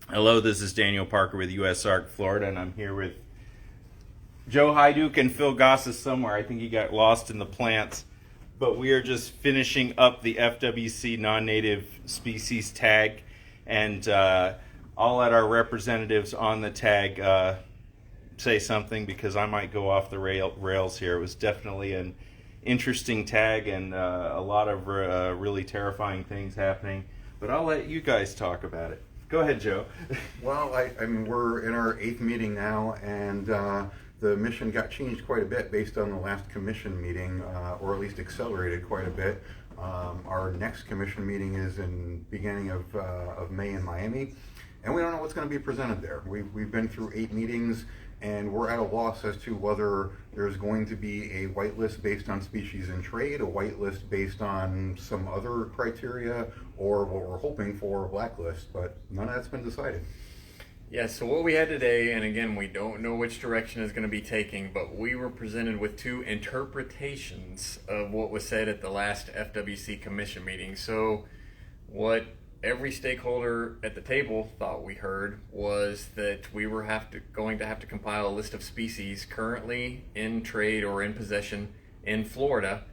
Hello, this is Daniel Parker with USARK Florida, and I'm here with Joe Hyduke and Phil Goss's somewhere. I think he got lost in the plants. But we are just finishing up the FWC Non-Native Species TAG, and I'll let our representatives on the tag say something because I might go off the rails here. It was definitely an interesting tag and a lot of really terrifying things happening. But I'll let you guys talk about it. Go ahead, Joe. Well, I mean, we're in our 8th meeting now, and the mission got changed quite a bit based on the last commission meeting, or at least accelerated quite a bit. Our next commission meeting is in beginning of May in Miami, and we don't know what's going to be presented there. We've been through 8 meetings, and we're at a loss as to whether there's going to be a whitelist based on species in trade, a whitelist based on some other criteria, or what we're hoping for, a blacklist, but none of that's been decided. Yeah, so what we had today, and again, we don't know which direction is going to be taking, but we were presented with 2 interpretations of what was said at the last FWC Commission meeting. So what every stakeholder at the table thought we heard was that we were going to have to compile a list of species currently in trade or in possession in Florida,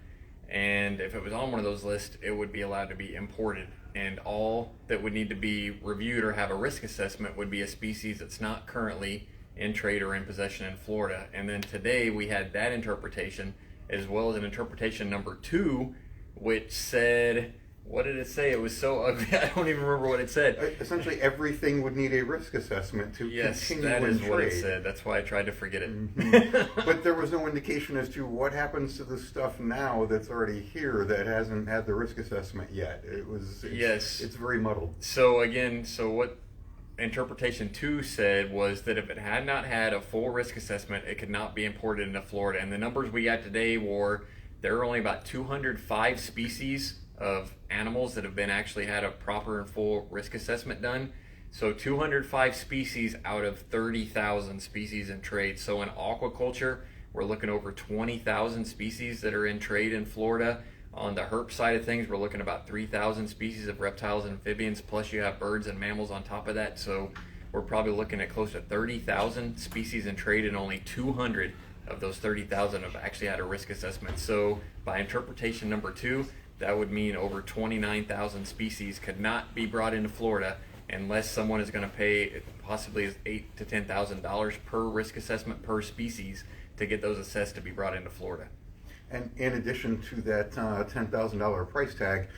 and if it was on one of those lists, it would be allowed to be imported, and all that would need to be reviewed or have a risk assessment would be a species that's not currently in trade or in possession in Florida. And then today we had that interpretation as well as an interpretation number 2, which said, what did it say? It was so ugly, I don't even remember what it said. Essentially, everything would need a risk assessment to continue in trade. Yes, that is what it said. That's why I tried to forget it. Mm-hmm. But there was no indication as to what happens to the stuff now that's already here that hasn't had the risk assessment yet. It's very muddled. So again, what interpretation 2 said was that if it had not had a full risk assessment, it could not be imported into Florida. And the numbers we got today were there are only about 205 species of animals that have been actually had a proper and full risk assessment done. So 205 species out of 30,000 species in trade. So in aquaculture, we're looking over 20,000 species that are in trade in Florida. On the herp side of things, we're looking about 3,000 species of reptiles and amphibians, plus you have birds and mammals on top of that. So we're probably looking at close to 30,000 species in trade, and only 200 of those 30,000 have actually had a risk assessment. So by interpretation number 2, that would mean over 29,000 species could not be brought into Florida unless someone is going to pay possibly $8,000 to $10,000 per risk assessment per species to get those assessed to be brought into Florida. And in addition to that $10,000 price tag,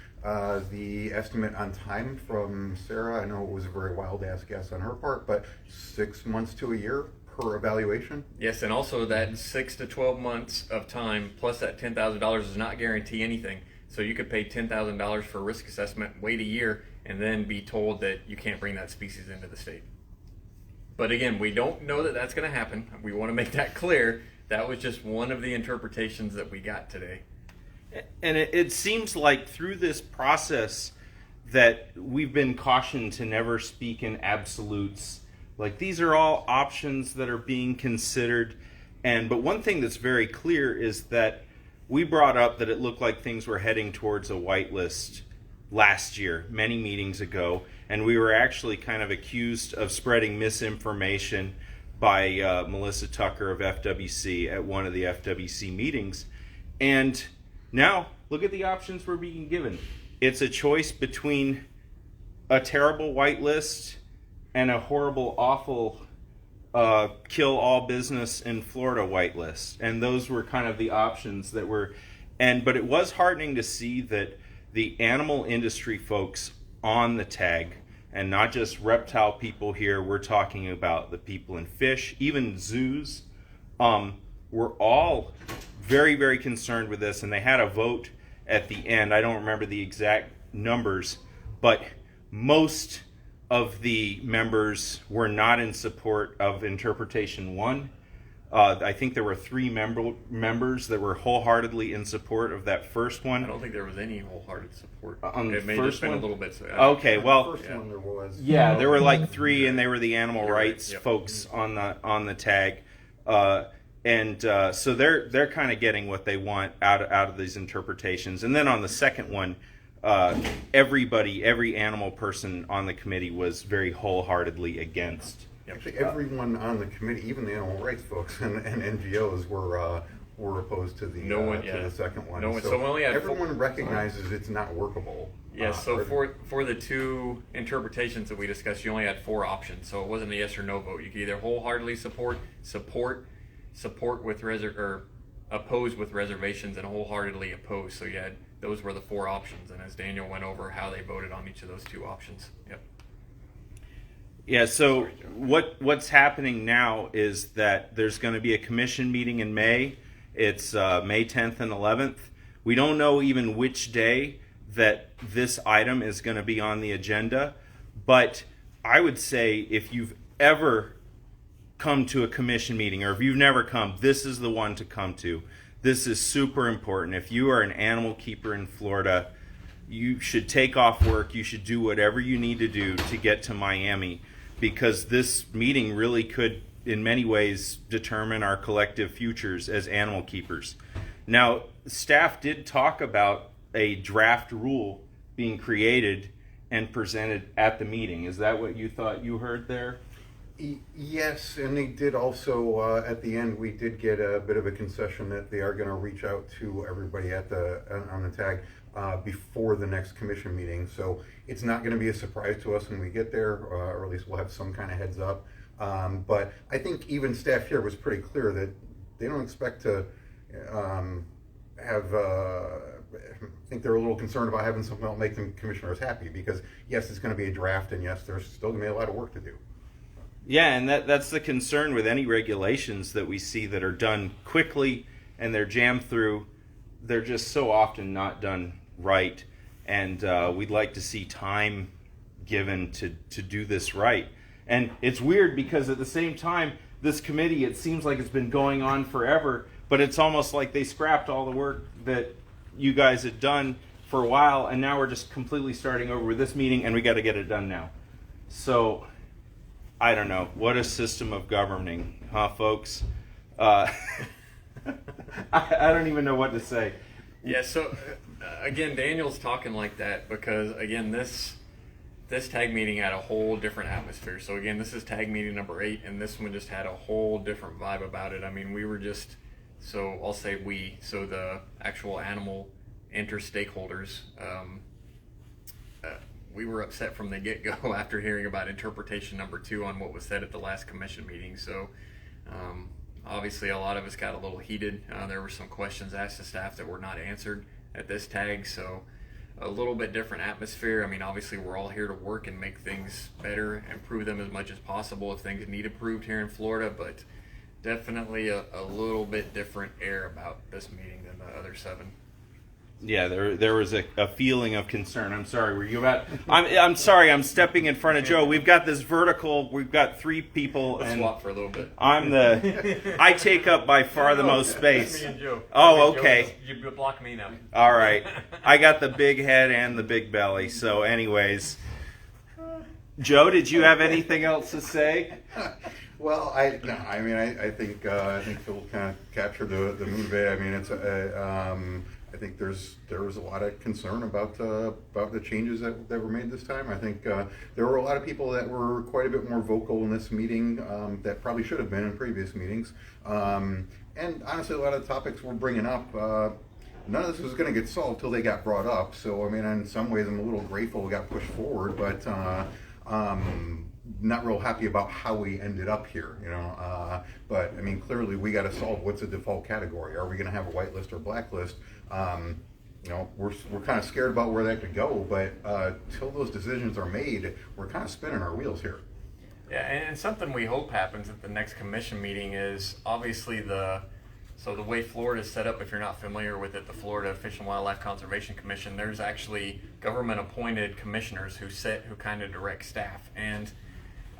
the estimate on time from Sarah, I know it was a very wild-ass guess on her part, but 6 months to a year per evaluation? Yes, and also that 6 to 12 months of time plus that $10,000 does not guarantee anything. So you could pay $10,000 for a risk assessment, wait a year, and then be told that you can't bring that species into the state. But again, we don't know that that's going to happen. We want to make that clear. That was just one of the interpretations that we got today. And it seems like through this process that we've been cautioned to never speak in absolutes. Like, these are all options that are being considered. But one thing that's very clear is that we brought up that it looked like things were heading towards a whitelist last year, many meetings ago, and we were actually kind of accused of spreading misinformation by Melissa Tucker of FWC at one of the FWC meetings. And now, look at the options we're being given. It's a choice between a terrible whitelist and a horrible, awful kill all business in Florida whitelist, and those were kind of the options that were. But it was heartening to see that the animal industry folks on the tag, and not just reptile people here, we're talking about the people in fish, even zoos, were all very, very concerned with this, and they had a vote at the end. I don't remember the exact numbers, but most of the members were not in support of interpretation 1. I think there were 3 members that were wholeheartedly in support of that first one. I don't think there was any wholehearted support. On the it may first just been one? a little bit. So Okay, well, The first one there was. yeah, there were like 3, and they were the animal rights Yep. folks on the tag, so they're kind of getting what they want out of these interpretations. And then on the second one, every animal person on the committee was very wholeheartedly against. Actually, everyone on the committee, even the animal rights folks and NGOs, were opposed to the to the second one. So we only had everyone recognizes it's not workable. Yes. So for the two interpretations that we discussed, you only had 4 options. So it wasn't a yes or no vote. You could either wholeheartedly support with or oppose with reservations, and wholeheartedly oppose. So you had those were the 4 options. And as Daniel went over how they voted on each of those 2 options. Yep. Yeah, so what's happening now is that there's going to be a commission meeting in May. It's May 10th and 11th. We don't know even which day that this item is going to be on the agenda, but I would say if you've ever come to a commission meeting, or if you've never come, this is the one to come to. This is super important. If you are an animal keeper in Florida, you should take off work. You should do whatever you need to do to get to Miami, because this meeting really could, in many ways, determine our collective futures as animal keepers. Now, staff did talk about a draft rule being created and presented at the meeting. Is that what you thought you heard there? Yes, and they did also, at the end, we did get a bit of a concession that they are going to reach out to everybody on the tag before the next commission meeting. So it's not going to be a surprise to us when we get there, or at least we'll have some kind of heads up. But I think even staff here was pretty clear that they don't expect to I think they're a little concerned about having something that'll make them commissioners happy, because yes, it's going to be a draft, and yes, there's still going to be a lot of work to do. Yeah, and that's the concern with any regulations that we see that are done quickly and they're jammed through. They're just so often not done right, and we'd like to see time given to do this right. And it's weird because at the same time, this committee, it seems like it's been going on forever, but it's almost like they scrapped all the work that you guys had done for a while, and now we're just completely starting over with this meeting, and we got to get it done now. So I don't know. What a system of governing, huh, folks? I don't even know what to say. Yeah, so again, Daniel's talking like that because, again, this tag meeting had a whole different atmosphere. So again, this is tag meeting number 8, and this one just had a whole different vibe about it. I mean, we were just, so I'll say we, so the actual animal inter-stakeholders, we were upset from the get-go after hearing about interpretation number 2 on what was said at the last commission meeting. So obviously a lot of us got a little heated. There were some questions asked to staff that were not answered at this tag, so a little bit different atmosphere. I mean, obviously we're all here to work and make things better, improve them as much as possible if things need improved here in Florida, but definitely a little bit different air about this meeting than the other 7. Yeah, there was a feeling of concern. I'm sorry. Were you about? I'm sorry. I'm stepping in front of Joe. We've got this vertical. We've got 3 people. Let's and swap for a little bit. I take up by far the most space. Me and Joe. Oh, okay. Joe, you block me now. All right. I got the big head and the big belly. So, anyways, Joe, did you have anything else to say? Well, I think Phil kind of captured the mood of it. I mean, it's I think there was a lot of concern about the changes that were made this time. I think there were a lot of people that were quite a bit more vocal in this meeting that probably should have been in previous meetings. And honestly, a lot of the topics we're bringing up, none of this was going to get solved till they got brought up. So I mean, in some ways, I'm a little grateful it got pushed forward, but not real happy about how we ended up here, but I mean, clearly we got to solve what's a default category. Are we going to have a whitelist or blacklist? We're kind of scared about where that could go, but till those decisions are made, we're kind of spinning our wheels here. Yeah, and something we hope happens at the next commission meeting is obviously the way Florida is set up. If you're not familiar with it, the Florida Fish and Wildlife Conservation Commission, there's actually government-appointed commissioners who kind of direct staff. And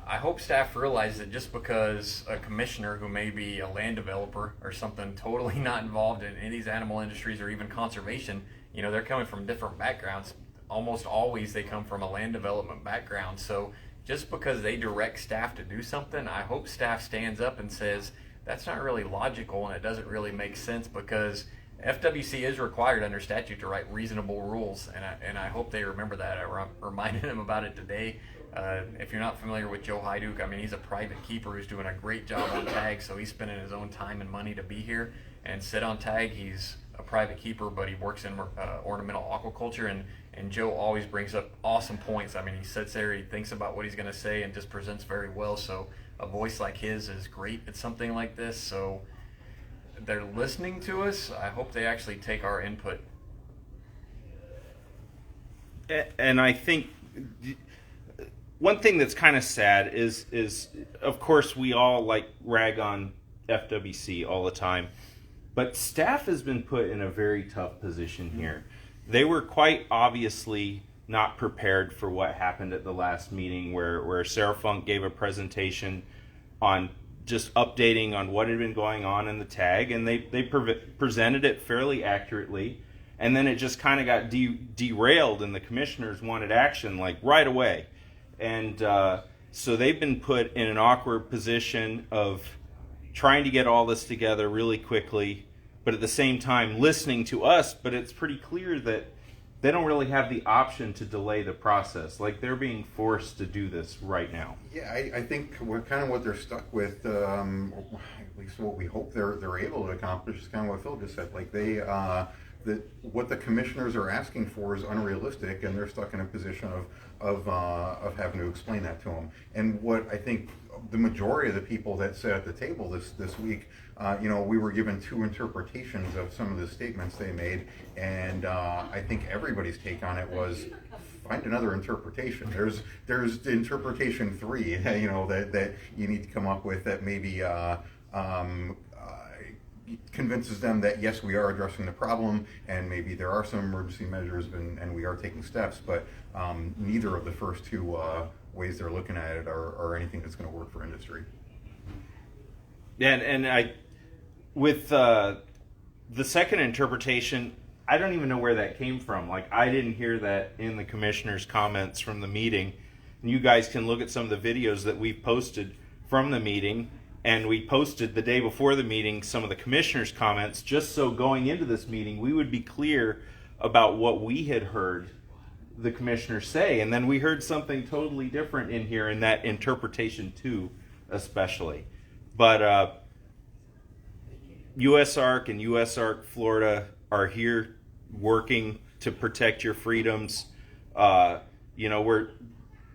I hope staff realize that just because a commissioner who may be a land developer or something totally not involved in any of these animal industries or even conservation, they're coming from different backgrounds. Almost always they come from a land development background. So just because they direct staff to do something, I hope staff stands up and says, that's not really logical and it doesn't really make sense, because FWC is required under statute to write reasonable rules, and I hope they remember that. I reminded them about it today. If you're not familiar with Joe Hyduke, I mean, he's a private keeper who's doing a great job on TAG, so he's spending his own time and money to be here and sit on TAG. He's a private keeper, but he works in ornamental aquaculture, and Joe always brings up awesome points. I mean, he sits there, he thinks about what he's going to say, and just presents very well. So a voice like his is great at something like this. So they're listening to us. I hope they actually take our input. And I think one thing that's kind of sad is of course we all like rag on FWC all the time, but staff has been put in a very tough position here. They were quite obviously not prepared for what happened at the last meeting where Sarah Funk gave a presentation on just updating on what had been going on in the TAG, and they presented it fairly accurately, and then it just kind of got derailed, and the commissioners wanted action like right away. And so they've been put in an awkward position of trying to get all this together really quickly, but at the same time listening to us. But it's pretty clear that they don't really have the option to delay the process. Like, they're being forced to do this right now. Yeah, I think what they're stuck with, at least what we hope they're able to accomplish, is kind of what Phil just said. Like, what the commissioners are asking for is unrealistic, and they're stuck in a position of having to explain that to them. And what I think the majority of the people that sat at the table this week, we were given two interpretations of some of the statements they made, and I think everybody's take on it was find another interpretation. There's interpretation 3, that you need to come up with that maybe convinces them that yes, we are addressing the problem, and maybe there are some emergency measures, and we are taking steps, but neither of the first two ways they're looking at it are anything that's going to work for industry. And I, with the second interpretation, I don't even know where that came from. Like, I didn't hear that in the commissioners' comments from the meeting. And you guys can look at some of the videos that we've posted from the meeting. And we posted the day before the meeting some of the commissioners' comments, just so going into this meeting we would be clear about what we had heard the commissioners say. And then we heard something totally different in here, in that interpretation 2 especially. But USARK and USARK Florida are here working to protect your freedoms.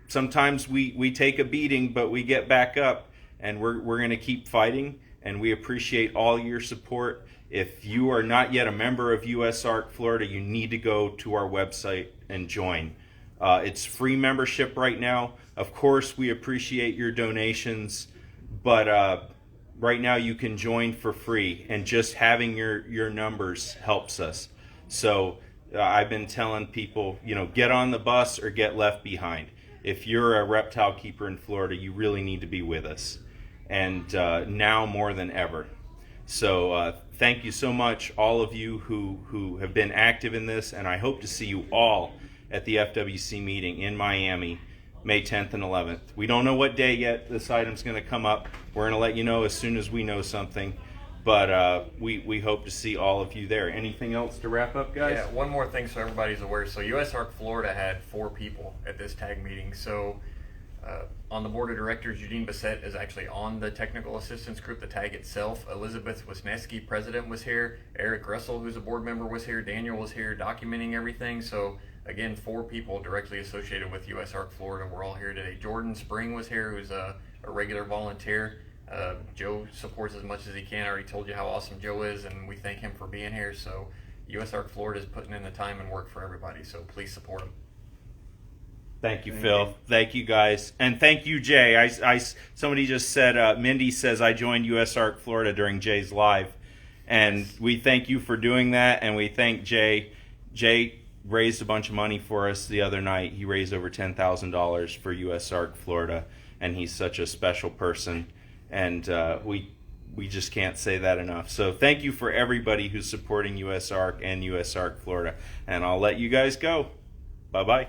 Sometimes we take a beating, but we get back up. And we're going to keep fighting, and we appreciate all your support. If you are not yet a member of USARK Florida, you need to go to our website and join. It's free membership right now. Of course, we appreciate your donations, but right now you can join for free, and just having your numbers helps us. So I've been telling people, get on the bus or get left behind. If you're a reptile keeper in Florida, you really need to be with us. And now more than ever. So thank you so much, all of you who have been active in this, and I hope to see you all at the FWC meeting in Miami, May 10th and 11th. We don't know what day yet this item's going to come up. We're going to let you know as soon as we know something, but we hope to see all of you there. Anything else to wrap up, guys? Yeah, one more thing so everybody's aware. So USARK Florida had 4 people at this TAG meeting. So on the board of directors, Eugene Bissett is actually on the technical assistance group, the TAG itself. Elizabeth Wisniewski, president, was here. Eric Russell, who's a board member, was here. Daniel was here documenting everything. So again, 4 people directly associated with USARK Florida. We're all here today. Jordan Spring was here, who's a regular volunteer. Joe supports as much as he can. I already told you how awesome Joe is, and we thank him for being here. So USARK Florida is putting in the time and work for everybody, so please support him. Thank you, Phil. Thank you, guys. And thank you, Jay. Somebody just said, Mindy says, I joined USARK Florida during Jay's live. And we thank you for doing that, and we thank Jay. Jay raised a bunch of money for us the other night. He raised over $10,000 for USARK Florida, and he's such a special person. And we just can't say that enough. So thank you for everybody who's supporting USARK and USARK Florida. And I'll let you guys go. Bye-bye.